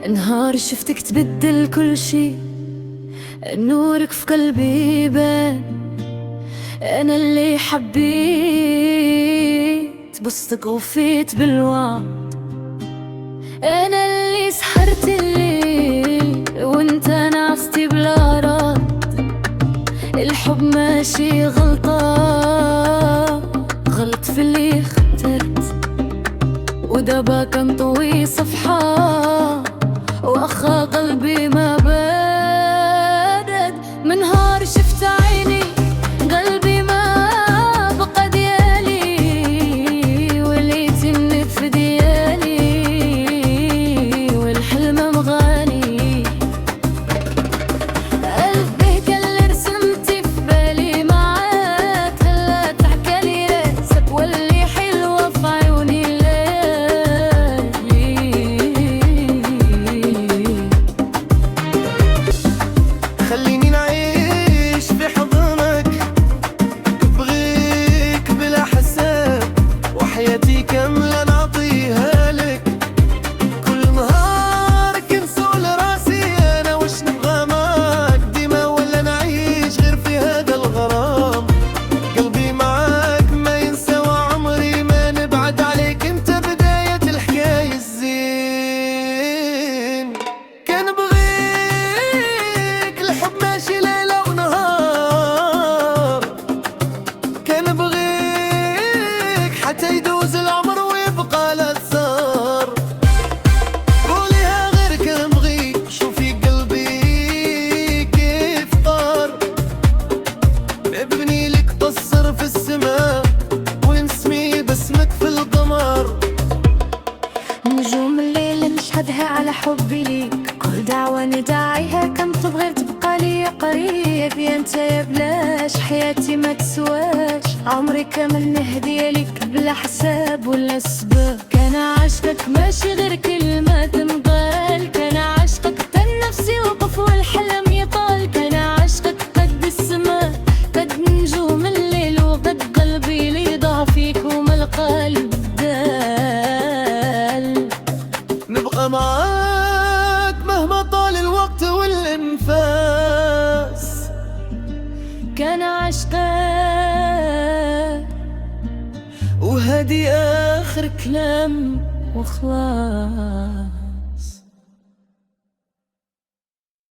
نهار شفتك تبدل كل شي، نورك في قلبي بان. أنا اللي حبيت بصدق وفيت بالوعد، أنا اللي سهرت الليل وانت نعستي بلا رد. الحب ماشي غلط في اللي اخترت، ودابا كنطوي صفحة وأخا قلبي ما بارد. من نهار شفت عيني قلبي ما بقى ديالي، وليت النف ديالي والحلم مغالي. قلبي اللي رسمتي في بالي معاك، هلا تحكالي راسك واللي حلوة في عيوني خليني نعيش في حضنك، بغيك بلا حساب، وحياتي كاملة نعطيها لك. كل نهار كنسول راسي أنا وش نبغى معاك ديما، ولا نعيش غير في هذا الغرام. قلبي معاك ما ينسى وعمري ما نبعد عليك، انت بداية الحكاية الزين. كان بغيك الحب ماشي ليلة ونهار، كان بغيك حتى يدوز العمر ويبقى لا صار. قوليها غير كان بغيك، شوفي قلبي كيف طار. ابني لك قصر في السماء ونسمي باسمك في القمر. نجوم الليل نشهدها على حبي ليك، كل دعوة نداعيها كنطلب غير تبقى لي قريب. يا انت يا بلاش حياتي ما تسواش، عمري كامل نهدي لك بلا حساب ولا سباب. كان عشقك ماشي غير كلمات مقال، كان عشقك قتل نفسي وقف والحلم يطال. كان عشقك قد السماء قد نجوم الليل، وقد قلبي اللي ضاع فيك وما القلب دال. نبقى معاك مهما طال الوقت والانفاس. كان عشقك وهدي آخر كلام وخلاص.